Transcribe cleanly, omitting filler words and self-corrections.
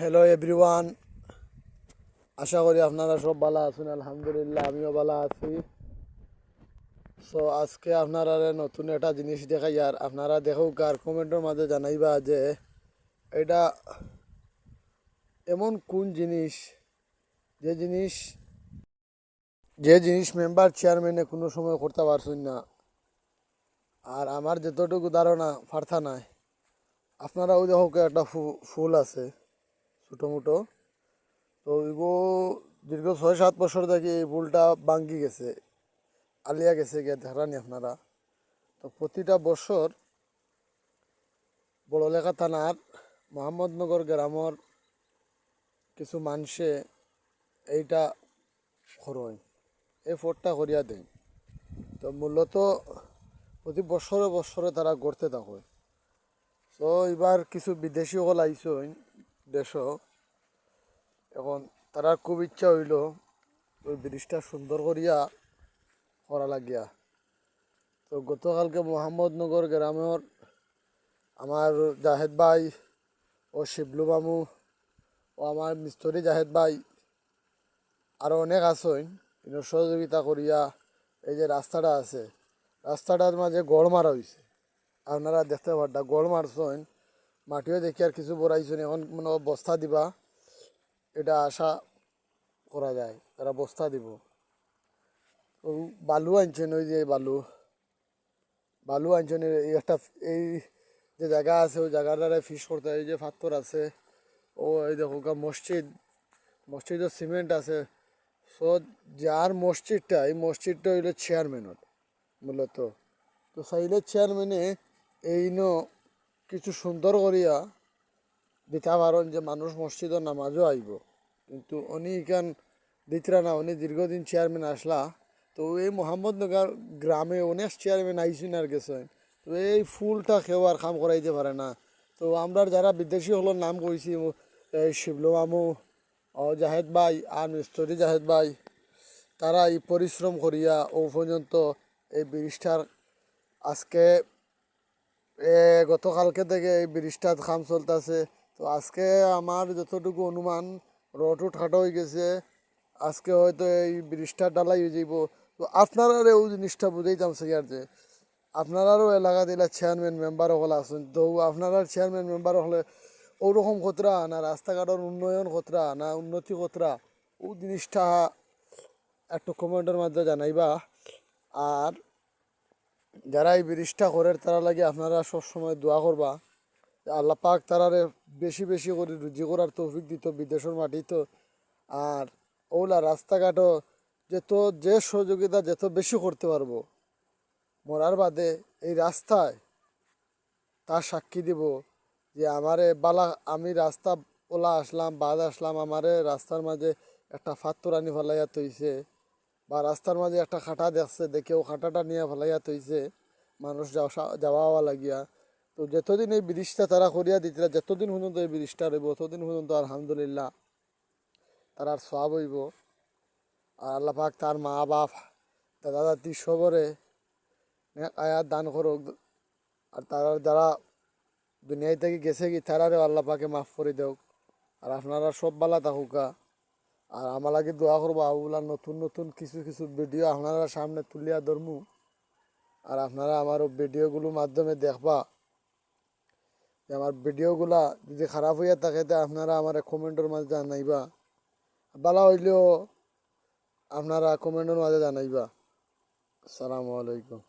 Hello everyone, আশা করি আপনারা সব ভালো আছেন। আলহামদুলিল্লাহ আমিও ভালো আছি। সো আজকে আপনারা নতুন একটা জিনিস দেখাই, আর আপনারা দেখুক আর কমেন্টের মাঝে জানাইবা যে এটা এমন কোন জিনিস, যে জিনিস মেম্বার চেয়ারম্যানে কোনো সময় করতে পারছেন না। আর আমার যতটুকু ধারণা পারতা নাই, আপনারাও দেখুক একটা ফুল আছে ছোটো মোটো। তো এগো দীর্ঘ 6-7 বছর থেকে এই ফুলটা ভাঙ্গি গেছে, আলিয়া গেছে গিয়ে দেখানি আপনারা। তো প্রতিটা বছর বড়লেখা থানার মোহাম্মদনগর গ্রামের কিছু মানুষে এইটা খরয়, এই ফোরটা করিয়া দেয়। তো মূলত প্রতি বছরে বছরে তারা গড়তে থাকে। তো এবার কিছু বিদেশি হল আইসইন দেশ, এখন তারা খুব ইচ্ছা হইল ওই ব্রিজটা সুন্দর করিয়া করা লাগিয়া। তো গতকালকে মোহাম্মদনগর গ্রামের আমার জাহেদ ভাই ও শিবলু মামু ও আমার মিস্তরি জাহেদ ভাই আরও অনেক আসইন কিন্তু সহযোগিতা করিয়া এই যে রাস্তাটা আছে, রাস্তাটার মাঝে গড় মারা হয়েছে। আপনারা দেখতে পারটা গড় মারছেন, মাটিও দেখি আর কিছু বড়াইছেন। এখন মনে বস্তা দিবা, এটা আশা করা যায় তারা বস্তা দিব। তো বালু আনছেন, ওই যে বালু আনছেন। এই একটা এই যে জায়গা আছে ওই জায়গাটারে ফিস করতে হয়। এই যে পাথর আছে, ও এই দেখো মসজিদের সিমেন্ট আছে। সো যার মসজিদটা, এই মসজিদটা হইলো চেয়ারম্যানের মূলত। তো চাইলে চেয়ারম্যানে এই কিছু সুন্দর করিয়া দিতে পারেন যে মানুষ মসজিদের নামাজও আইব, কিন্তু উনি এখান দিতরা না। উনি দীর্ঘদিন চেয়ারম্যান আসলা। তো এই মোহাম্মদনগর গ্রামে অনেক চেয়ারম্যান আইসুন আর গেছেন, তো এই ফুলটা কেউ আর কাম করাইতে পারে না। তো আমরা যারা বিদেশি হলোর নাম কইছি, এই শিবলু মামু ও জাহেদ ভাই আর মিস্তরি জাহেদ ভাই, তারা এই পরিশ্রম করিয়া ও পর্যন্ত এই ব্রিজটার আজকে গতকালকে থেকে এই ব্রিজটার কাম চলতেছে। তো আজকে আমার যতটুকু অনুমান রোড খাটো হয়ে গেছে, আজকে হয়তো এই ব্রিজটা ডালাই হয়ে যাইব। তো আপনারা ওই জিনিসটা বুঝাইতাম স্যার যে আপনারাও এলাকা দিলা চেয়ারম্যান মেম্বার হলে আসুন। তো আপনারা চেয়ারম্যান মেম্বার হলে ওরকম খতরা না রাস্তাঘাটের উন্নয়ন খতরা না উন্নতি খতরা, ও জিনিসটা একটু কমেন্টের মাধ্যমে জানাইবা। আর যারা এই ব্রিজটা করে তারা লাগে আপনারা সবসময় দোয়া করবা আল্লাহ পাক তারারে বেশি বেশি করে রুজি করার তৌফিক দিত বিদেশের মাটি। তো আর ওলা রাস্তাঘাটও যে সহযোগিতা যত বেশি করতে পারবো মরার বাদে এই রাস্তায় তার সাক্ষী দিব যে আমারে বালা, আমি রাস্তা ওলা আসলাম বাদ আসলাম, আমারে রাস্তার মাঝে একটা ফাত্তর আনি ফেলাইয়া তৈছে, বা রাস্তার মাঝে একটা খাটা দেখছে, দেখে ও খাটাটা নিয়ে ফেলাইয়া তৈছে মানুষ যাওয়া আওয়া লাগিয়া। তো যতদিন এই ব্রিজটা তারা করিয়া দিতে, যতদিন পর্যন্ত এই ব্রিজটা রইব ততদিন পর্যন্ত আলহামদুলিল্লাহ তার আর সব হইব। আর আল্লাহ পাক তার মা বাপ দাদা দাদি সবরে আয়াত দান করুক। আর তারা যারা দুনিয়ায় থেকে গেছে কি তারারেও আল্লাহ পাকে মাফ করে দেও। আর আপনারা সব বালা থাকুকা। আর আমার লাগে দোয়া করবো আবুলা নতুন নতুন কিছু কিছু ভিডিও আপনারা সামনে তুলিয়া ধরমু। আর আপনারা আমার ভিডিওগুলোর মাধ্যমে দেখবা যে আমার ভিডিওগুলা যদি খারাপ হইয়া থাকে তা আপনারা আমার কমেন্টের মাঝে জানাইবা, ভালো হইলেও আপনারা কমেন্টের মাঝে জানাইবা। আসসালামু আলাইকুম।